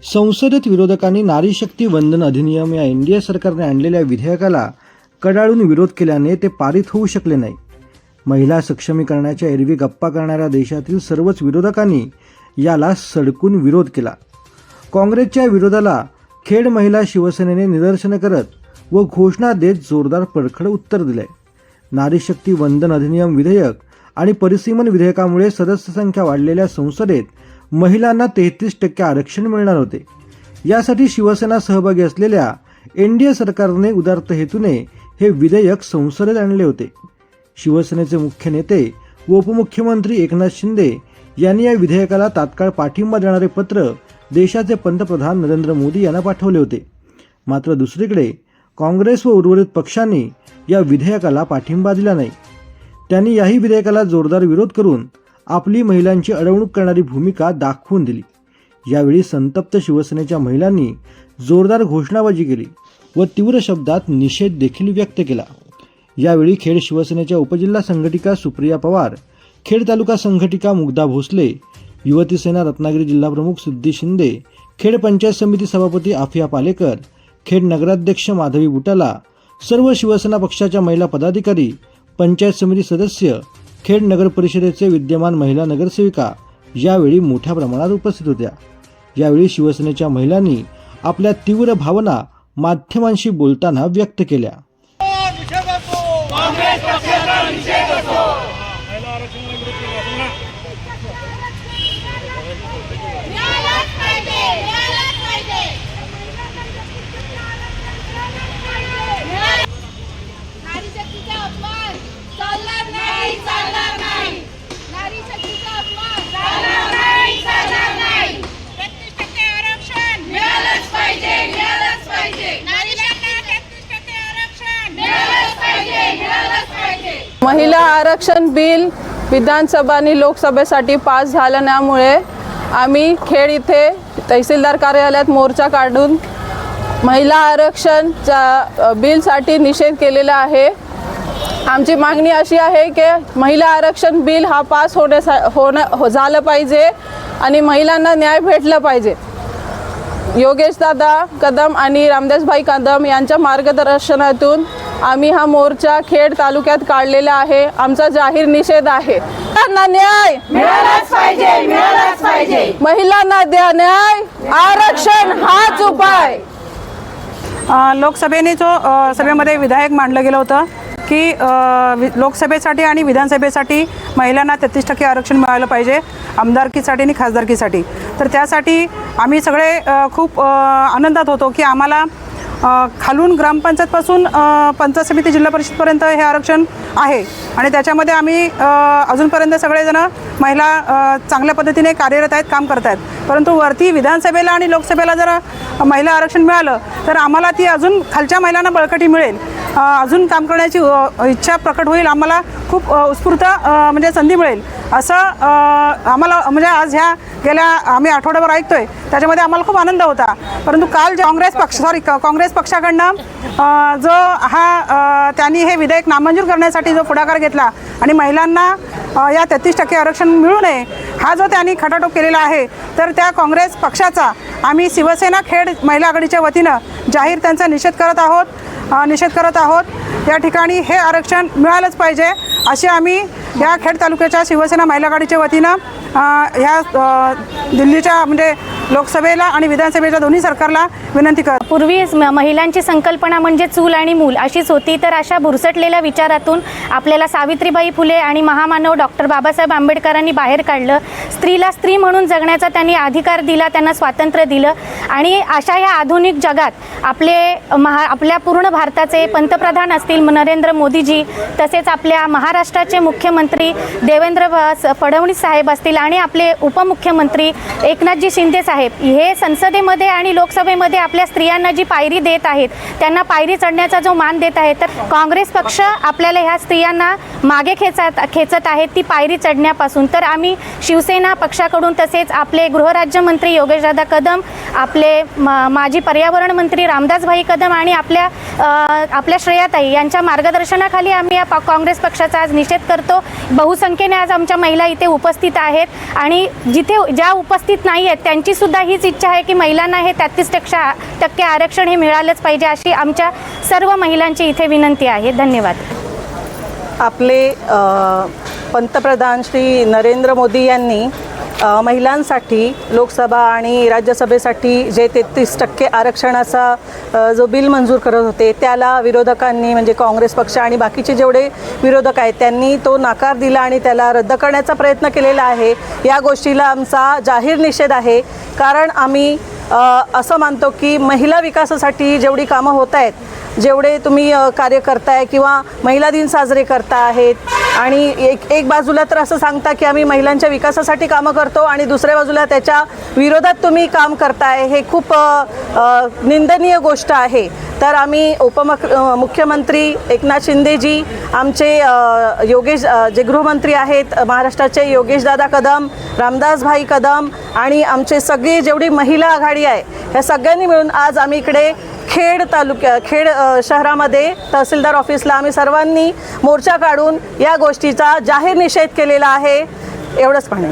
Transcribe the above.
संसदेत विरोधकांनी नारी शक्ती वंदन अधिनियम या एनडीए सरकारने आणलेल्या विधेयकाला कडाडून विरोध केल्याने ते पारित होऊ शकले नाही। महिला सक्षमीकरणाच्या एरवी गप्पा करणाऱ्या देशातील सर्वच विरोधकांनी याला सडकून विरोध केला। काँग्रेसच्या विरोधाला खेड महिला शिवसेनेने निदर्शनं करत व घोषणा देत जोरदार पडखड उत्तर दिले। नारी शक्ती वंदन अधिनियम विधेयक आणि परिसीमन विधेयकामुळे सदस्य संख्या वाढलेल्या संसदेत महिलांना 33% आरक्षण मिळणार होते। यासाठी शिवसेना सहभागी असलेल्या एनडीए सरकारने उदात्त हेतूने हे विधेयक संसदेत आणले होते। शिवसेनेचे मुख्य नेते व उपमुख्यमंत्री एकनाथ शिंदे यांनी या विधेयकाला तात्काळ पाठिंबा देणारे पत्र देशाचे पंतप्रधान नरेंद्र मोदी यांना पाठवले होते। मात्र दुसरीकडे काँग्रेस व उर्वरित पक्षांनी या विधेयकाला पाठिंबा दिला नाही। त्यांनी याही विधेयकाला जोरदार विरोध करून आपली महिलांची अडवणूक करणारी भूमिका दाखवून दिली। यावेळी संतप्त शिवसेनेच्या महिलांनी जोरदार घोषणाबाजी केली व तीव्र शब्दात निषेध देखील व्यक्त केला। यावेळी खेड शिवसेनेच्या उपजिल्हा संघटिका सुप्रिया पवार, खेड तालुका संघटिका मुग्धा भोसले, युवती सेना रत्नागिरी जिल्हा प्रमुख सिद्धी शिंदे, खेड पंचायत समिती सभापती आफिया पालेकर, खेड नगराध्यक्ष माधवी बुटाला, सर्व शिवसेना पक्षाच्या महिला पदाधिकारी, पंचायत समिती सदस्य, खेड नगर परिषदेचे विद्यमान महिला नगरसेविका यावेळी मोठ्या प्रमाणात उपस्थित होत्या। यावेळी शिवसेनेच्या महिलांनी आपल्या तीव्र भावना माध्यमांशी बोलताना व्यक्त केल्या। महिला आरक्षण बिल विधानसभा आणि लोकसभेसाठी पास झाल्यामुळे आम्ही खेड इथे तहसीलदार कार्यालयात मोर्चा काढून महिला आरक्षणच्या बिलसाठी निषेध केलेला आहे। आमची मागणी अशी आहे की महिला आरक्षण बिल हा पास झालं पाहिजे आणि महिलांना न्याय भेटला पाहिजे। योगेश दादा कदम आणि रामदासभाई कदम यांच्या मार्गदर्शनातून आम्ही हा मोर्चा खेड तालुक्यात काढलेला आहे। आमचा जाहीर निषेध आहे। न्याय मिळालाच पाहिजे, मिळालाच पाहिजे। महिलांना द्या न्याय, आरक्षण हाच उपाय। लोकसभेने सभेमध्ये विधेयक मांडलं गेलं होतं की लोकसभेसाठी आणि विधानसभेसाठी महिलांना 33% आरक्षण मिळालं पाहिजे, आमदारकीसाठी आणि खासदारकीसाठी। तर त्यासाठी आम्ही सगळे खूप आनंदात होतो की आम्हाला खालून ग्रामपंचायतपासून पंचायत समिती जिल्हा परिषदपर्यंत हे आरक्षण आहे आणि त्याच्यामध्ये आम्ही अजूनपर्यंत सगळेजण महिला चांगल्या पद्धतीने कार्यरत आहेत, काम करत आहेत। परंतु वरती विधानसभेला आणि लोकसभेला जर महिला आरक्षण मिळालं तर आम्हाला ती अजून खालच्या महिलांना बळकटी मिळेल, अजून काम करण्याची इच्छा प्रकट होईल, आम्हाला खूप उत्स्फूर्त म्हणजे संधी मिळेल असं आम्हाला म्हणजे आज ह्या गेल्या आम्ही आठवड्याभर ऐकतोय त्याच्यामध्ये आम्हाला खूप आनंद होता। परंतु काल जे काँग्रेस पक्षाकडनं जो त्यांनी हे विधेयक नामंजूर करण्यासाठी जो पुढाकार घेतला आणि महिलांना या 33% आरक्षण मिळू नये हा जो त्यांनी खटाटोप केलेला आहे, तर त्या काँग्रेस पक्षाचा आम्ही शिवसेना खेड महिला आघाडीच्या वतीनं जाहीर त्यांचा निषेध करत आहोत। या ठिकाणी हे आरक्षण मिळालंच पाहिजे अशी आम्ही या खेड तालुक्याच्या शिवसेना महिला आघाडीच्या वतीनं ह्या दिल्लीच्या म्हणजे लोकसभेला आणि विधानसभेच्या दोन्ही सरकारला विनंती कर। पूर्वी महिलांची संकल्पना म्हणजे चूल आणि मूल अशीच होती, तर अशा भुरसटलेल्या विचारातून आपल्याला सावित्रीबाई फुले आणि महामानव डॉक्टर बाबासाहेब आंबेडकरांनी बाहेर काढलं। स्त्रीला स्त्री म्हणून जगण्याचा त्यांनी अधिकार दिला, त्यांना स्वातंत्र्य दिलं आणि अशा या आधुनिक जगात आपल्या पूर्ण भारताचे पंतप्रधान असतील नरेंद्र मोदीजी, तसेच आपल्या महाराष्ट्राचे मुख्यमंत्री देवेंद्र फडणवीस साहेब असतील आणि आपले उपमुख्यमंत्री एकनाथजी शिंदे साहेब हे संसदेमध्ये आणि लोकसभेमध्ये आपल्या स्त्रियांना जी पायरी देत आहेत, त्यांना पायरी चढण्याचा जो मान देत आहे, तर काँग्रेस पक्ष आपल्याला ह्या स्त्रियांना मागे खेचत आहेत ती पायरी चढण्यापासून। तर आम्ही शिवसेना पक्षाकडून तसेच आपले गृहराज्यमंत्री योगेशदादा कदम आपले माजी पर्यावरण मंत्री रामदासभाई कदम आणि आपल्या श्रेयाताई यांच्या मार्गदर्शनाखाली आम्ही या काँग्रेस पक्षाचा आज निषेध करतो. बहुसंख्येने आज आमच्या महिला इथे उपस्थित आहेत आणि जिथे ज्या उपस्थित नाही आहेत त्यांची सुद्धा हीच इच्छा आहे की महिलांना हे 33% आरक्षण हे मिळालंच पाहिजे, अशी आमच्या सर्व महिलांची इथे विनंती आहे. धन्यवाद. आपले पंतप्रधान श्री नरेंद्र मोदी यांनी महिलांसाठी लोकसभा आणि राज्यसभेसाठी जे 33% आरक्षणाचा जो बिल मंजूर करत होते त्याला विरोधकांनी म्हणजे काँग्रेस पक्ष आणि बाकीचे जेवढे विरोधक आहेत त्यांनी तो नाकार दिला आणि त्याला रद्द करण्याचा प्रयत्न केलेला आहे. या गोष्टीला आमचा जाहीर निषेध आहे. कारण आम्ही असं मानतो की महिला विकासासाठी जेवढी कामं होत आहेत, जेवढे तुम्ही कार्य करताय किंवा महिला दिन साजरे करता आहेत आणि एक बाजूला तर असं सांगता की आम्ही महिलांच्या विकासासाठी कामं करतो आणि दुसऱ्या बाजूला त्याच्या विरोधात तुम्ही काम करताय, हे खूप निंदनीय गोष्ट आहे. तर आम्ही मुख्यमंत्री एकनाथ शिंदेजी, आमचे योगेश जे गृहमंत्री आहेत महाराष्ट्राचे योगेशदादा कदम, रामदासभाई कदम आणि आमचे सगळे जेवढी महिला आघाडी आहे ह्या सगळ्यांनी मिळून आज आम्ही इकडे खेड शहरामध्ये तहसीलदार ऑफिसला आम्ही सर्वांनी मोर्चा काढून या गोष्टीचा जाहीर निषेध केलेला आहे. एवढंच म्हणेन.